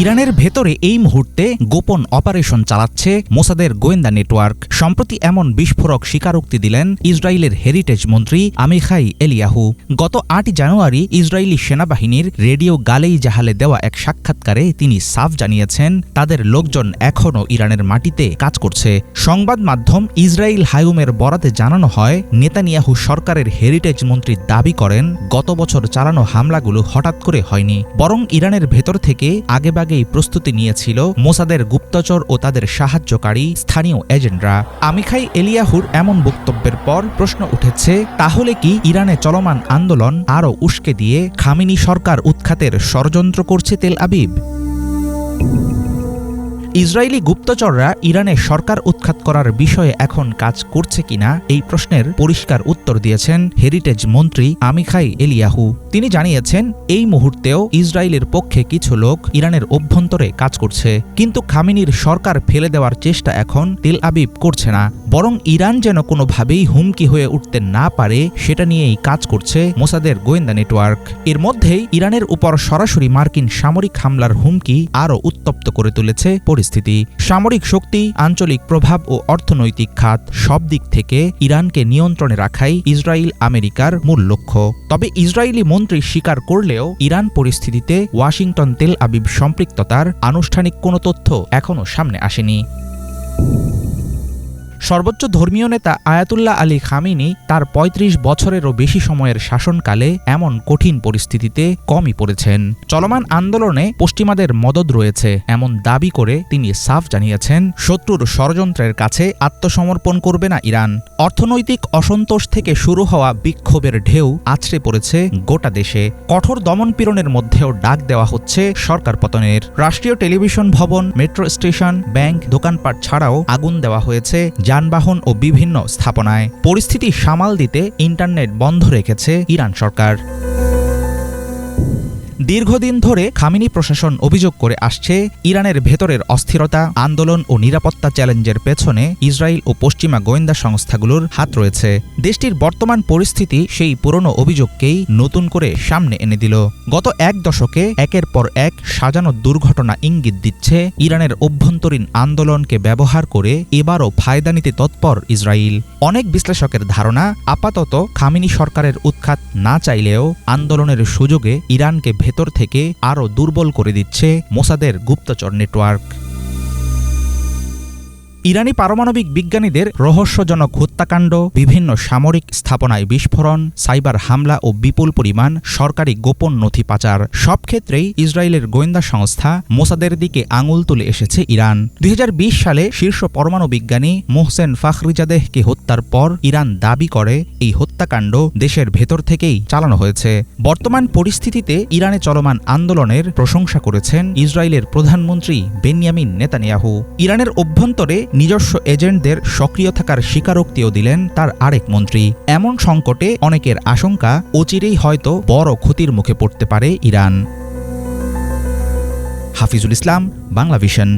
ইরানের ভেতরে এই মুহূর্তে গোপন অপারেশন চালাচ্ছে মোসাদের গোয়েন্দা নেটওয়ার্ক। সম্প্রতি এমন বিস্ফোরক স্বীকারোক্তি দিলেন ইসরায়েলের হেরিটেজ মন্ত্রী আমিখাই এলিয়াহু। গত ৮ জানুয়ারি ইসরায়েলি সেনাবাহিনীর রেডিও গালেই জাহালে দেওয়া এক সাক্ষাৎকারে তিনি সাফ জানিয়েছেন তাদের লোকজন এখনও ইরানের মাটিতে কাজ করছে। সংবাদ মাধ্যম ইসরায়েল হায়ুমের বরাতে জানানো হয়, নেতানিয়াহু সরকারের হেরিটেজ মন্ত্রী দাবি করেন গত বছর চালানো হামলাগুলো হঠাৎ করে হয়নি, বরং ইরানের ভেতর থেকে আগেভাগেই প্রস্তুতি নিয়েছিল মোসাদের গুপ্তচর ও তাদের সাহায্যকারী স্থানীয় এজেন্টরা। আমিখাই এলিয়াহুর এমন বক্তব্যের পর প্রশ্ন উঠেছে, তাহলে কি ইরানে চলমান আন্দোলন আরও উস্কে দিয়ে খামেনি সরকার উৎখাতের ষড়যন্ত্র করছে তেল আবিব? ইসরায়েলি গুপ্তচররা ইরানে সরকার উৎখাত করার বিষয়ে এখন কাজ করছে কিনা এই প্রশ্নের পরিষ্কার উত্তর দিয়েছেন হেরিটেজ মন্ত্রী আমিখাই এলিয়াহু। তিনি জানিয়েছেন এই মুহূর্তেও ইসরায়েলের পক্ষে কিছু লোক ইরানের অভ্যন্তরে কাজ করছে, কিন্তু খামেনির সরকার ফেলে দেওয়ার চেষ্টা এখন তেল আবিব করছে না, বরং ইরান যেন কোনোভাবেই হুমকি হয়ে উঠতে না পারে সেটা নিয়েই কাজ করছে মোসাদের গোয়েন্দা নেটওয়ার্ক। এর মধ্যেই ইরানের উপর সরাসরি মার্কিন সামরিক হামলার হুমকি আরও উত্তপ্ত করে তুলেছে পরিস্থিতি। সামরিক শক্তি, আঞ্চলিক প্রভাব ও অর্থনৈতিক খাত সব দিক থেকে ইরানকে নিয়ন্ত্রণে রাখাই ইসরায়েল আমেরিকার মূল লক্ষ্য। তবে ইসরায়েলি মন্ত্রী স্বীকার করলেও ইরান পরিস্থিতিতে ওয়াশিংটন তেল আবিব সম্পৃক্ততার আনুষ্ঠানিক কোনো তথ্য এখনও সামনে আসেনি। সর্বোচ্চ ধর্মীয় নেতা আয়াতুল্লাহ আলী খামেনি তার ৩৫ বছরেরও বেশি সময়ের শাসনকালে এমন কঠিন পরিস্থিতিতে কমই পড়েছেন। চলমান আন্দোলনে পশ্চিমাদের মদদ রয়েছে এমন দাবি করে তিনি সাফ জানিয়েছেন শত্রুর ষড়যন্ত্রের কাছে আত্মসমর্পণ করবে না ইরান। অর্থনৈতিক অসন্তোষ থেকে শুরু হওয়া বিক্ষোভের ঢেউ আছড়ে পড়েছে গোটা দেশে। কঠোর দমনপীড়নের মধ্যেও ডাক দেওয়া হচ্ছে সরকার পতনের। রাষ্ট্রীয় টেলিভিশন ভবন, মেট্রো স্টেশন, ব্যাংক, দোকানপাট ছাড়াও আগুন দেওয়া হয়েছে যানবাহন ও বিভিন্ন স্থাপনায়। পরিস্থিতি সামাল দিতে ইন্টারনেট বন্ধ রেখেছে ইরান সরকার। দীর্ঘদিন ধরে খামেনি প্রশাসন অভিযোগ করে আসছে ইরানের ভেতরের অস্থিরতা, আন্দোলন ও নিরাপত্তা চ্যালেঞ্জের পেছনে ইসরায়েল ও পশ্চিমা গোয়েন্দা সংস্থাগুলোর হাত রয়েছে। দেশটির বর্তমান পরিস্থিতি সেই পুরনো অভিযোগকেই নতুন করে সামনে এনে দিল। গত এক দশকে একের পর এক সাজানো দুর্ঘটনা ইঙ্গিত দিচ্ছে ইরানের অভ্যন্তরীণ আন্দোলনকে ব্যবহার করে এবারও ফায়দা নিতে তৎপর ইসরায়েল। অনেক বিশ্লেষকের ধারণা, আপাতত খামেনি সরকারের উৎখাত না চাইলেও আন্দোলনের সুযোগে ইরানকে ভেতর থেকে আরও দুর্বল করে দিচ্ছে মোসাদের গুপ্তচর নেটওয়ার্ক। ইরানি পারমাণবিক বিজ্ঞানীদের রহস্যজনক হত্যাকাণ্ড, বিভিন্ন সামরিক স্থাপনায় বিস্ফোরণ, সাইবার হামলা ও বিপুল পরিমাণ সরকারি গোপন নথি পাচার, সব ক্ষেত্রেই ইসরায়েলের গোয়েন্দা সংস্থা মোসাদের দিকে আঙুল তুলে এসেছে ইরান। ২০২০ সালে শীর্ষ পরমাণু বিজ্ঞানী মোহসেন ফাখরিজাদেহকে হত্যার পর ইরান দাবি করে এই হত্যাকাণ্ড দেশের ভেতর থেকেই চালানো হয়েছে। বর্তমান পরিস্থিতিতে ইরানে চলমান আন্দোলনের প্রশংসা করেছেন ইসরায়েলের প্রধানমন্ত্রী বেনিয়ামিন নেতানিয়াহু। ইরানের অভ্যন্তরে নিজস্ব এজেন্টদের সক্রিয় থাকার স্বীকারোক্তিও দিলেন তার আরেক মন্ত্রী। এমন সংকটে অনেকের আশঙ্কা অচিরেই হয়তো বড় ক্ষতির মুখে পড়তে পারে ইরান। হাফিজুল ইসলাম, বাংলা ভিশন।